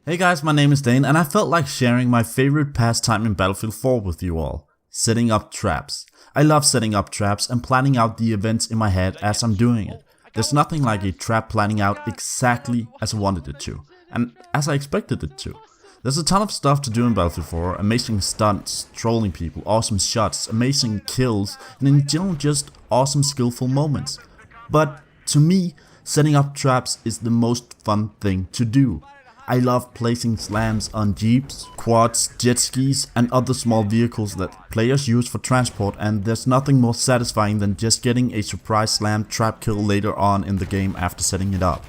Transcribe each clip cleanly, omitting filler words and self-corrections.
Hey guys, my name is Dane and I felt like sharing my favorite pastime in Battlefield 4 with you all. Setting up traps. I love setting up traps and planning out the events in my head as I'm doing it. There's nothing like a trap planning out exactly as I wanted it to, and as I expected it to. There's a ton of stuff to do in Battlefield 4, amazing stunts, trolling people, awesome shots, amazing kills, and in general just awesome skillful moments. But to me, setting up traps is the most fun thing to do. I love placing slams on jeeps, quads, jet skis and other small vehicles that players use for transport, and there's nothing more satisfying than just getting a surprise slam trap kill later on in the game after setting it up.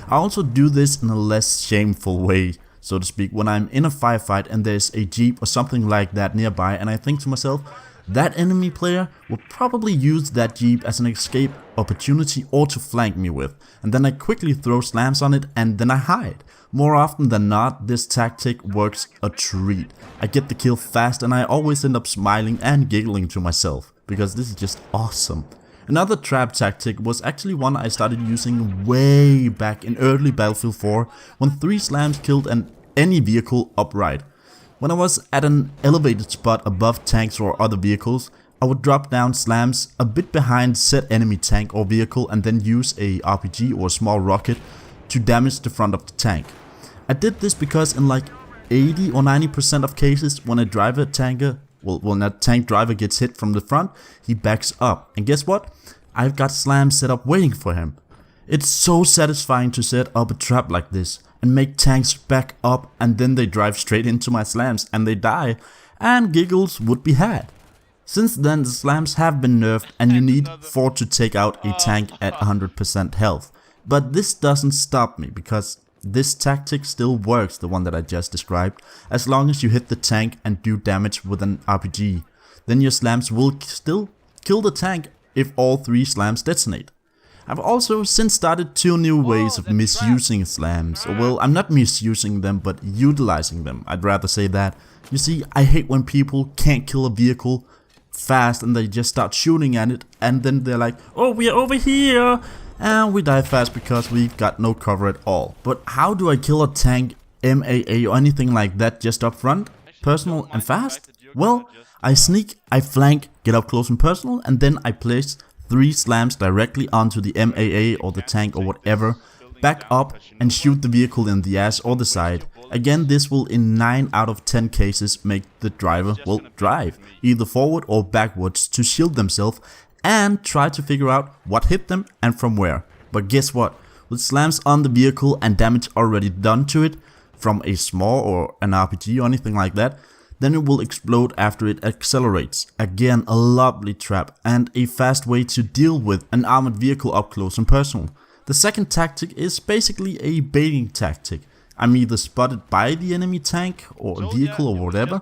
I also do this in a less shameful way, so to speak, when I'm in a firefight and there's a jeep or something like that nearby and I think to myself, that enemy player will probably use that jeep as an escape opportunity or to flank me with, and then I quickly throw slams on it and then I hide. More often than not, this tactic works a treat. I get the kill fast and I always end up smiling and giggling to myself, because this is just awesome. Another trap tactic was actually one I started using way back in early Battlefield 4 when 3 slams killed any vehicle upright. When I was at an elevated spot above tanks or other vehicles, I would drop down slams a bit behind said enemy tank or vehicle and then use a RPG or a small rocket to damage the front of the tank. I did this because in like 80 or 90% of cases when a when a tank driver gets hit from the front, he backs up. And guess what? I've got slams set up waiting for him. It's so satisfying to set up a trap like this and make tanks back up and then they drive straight into my slams and they die, and giggles would be had. Since then the slams have been nerfed and you need 4 to take out a tank at 100% health. But this doesn't stop me, because this tactic still works, the one that I just described, as long as you hit the tank and do damage with an RPG. Then your slams will still kill the tank if all 3 slams detonate. I've also since started 2 new ways of misusing slams. Well, I'm not misusing them, but utilizing them, I'd rather say that. You see, I hate when people can't kill a vehicle fast and they just start shooting at it and then they're like, oh, we're over here! And we die fast because we've got no cover at all. But how do I kill a tank, MAA or anything like that just up front, personal and fast? Well, I sneak, I flank, get up close and personal, and then I place 3 slams directly onto the MAA or the tank or whatever, back up and shoot the vehicle in the ass or the side. Again, this will in 9 out of 10 cases make the driver, drive either forward or backwards to shield themselves and try to figure out what hit them and from where. But guess what? With slams on the vehicle and damage already done to it from a small or an RPG or anything like that, then it will explode after it accelerates. Again, a lovely trap and a fast way to deal with an armored vehicle up close and personal. The second tactic is basically a baiting tactic. I'm either spotted by the enemy tank or vehicle or whatever,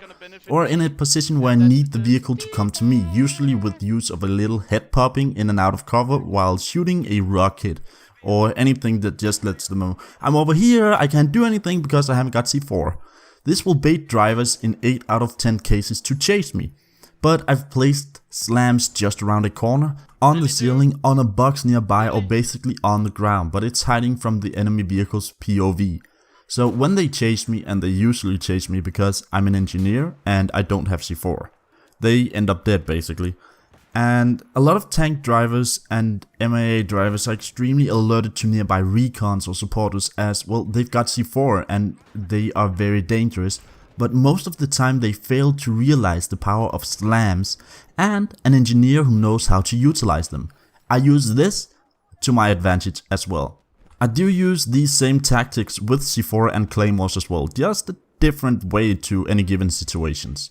or in a position where I need the vehicle to come to me, usually with use of a little head popping in and out of cover while shooting a rocket, or anything that just lets them know, I'm over here, I can't do anything because I haven't got C4. This will bait drivers in 8 out of 10 cases to chase me. But I've placed slams just around a corner, on the ceiling, on a box nearby, or basically on the ground, but it's hiding from the enemy vehicle's POV. So when they chase me, and they usually chase me because I'm an engineer and I don't have C4, they end up dead basically. And a lot of tank drivers and MAA drivers are extremely alerted to nearby recons or supporters, as well they've got C4 and they are very dangerous, but most of the time they fail to realize the power of slams and an engineer who knows how to utilize them. I use this to my advantage as well. I do use these same tactics with C4 and claymores as well, just a different way to any given situations.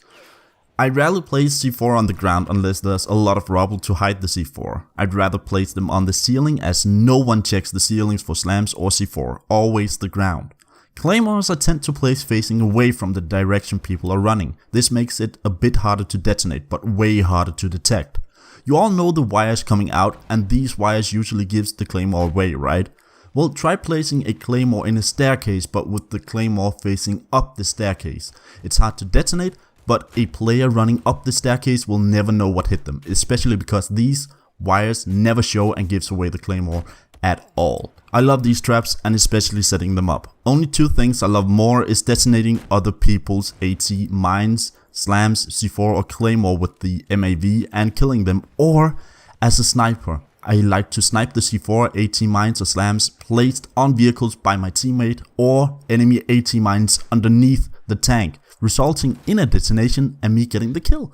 I rarely place C4 on the ground unless there's a lot of rubble to hide the C4. I'd rather place them on the ceiling, as no one checks the ceilings for slams or C4, always the ground. Claymores I tend to place facing away from the direction people are running. This makes it a bit harder to detonate, but way harder to detect. You all know the wires coming out, and these wires usually gives the claymore away, right? Well, try placing a claymore in a staircase, but with the claymore facing up the staircase. It's hard to detonate, but a player running up the staircase will never know what hit them, especially because these wires never show and gives away the claymore. at all. I love these traps and especially setting them up. Only two things I love more is detonating other people's AT mines, slams, C4 or claymore with the MAV and killing them, or as a sniper. I like to snipe the C4, AT mines or slams placed on vehicles by my teammate or enemy AT mines underneath the tank, resulting in a detonation and me getting the kill.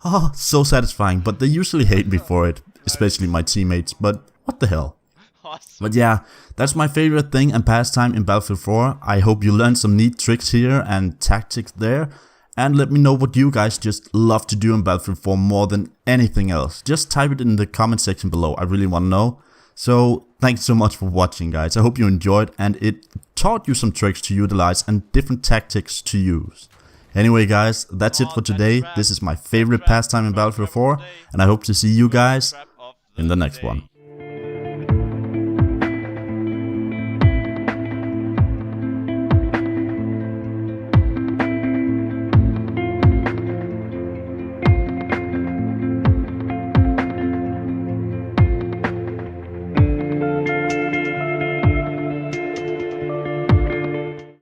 Oh, so satisfying, but they usually hate me for it, especially my teammates, but what the hell. But yeah, that's my favorite thing and pastime in Battlefield 4. I hope you learned some neat tricks here and tactics there. And let me know what you guys just love to do in Battlefield 4 more than anything else. Just type it in the comment section below, I really want to know. So thanks so much for watching, guys. I hope you enjoyed and it taught you some tricks to utilize and different tactics to use. Anyway guys, that's it for today. This is my favorite pastime in Battlefield 4 and I hope to see you guys in the next one.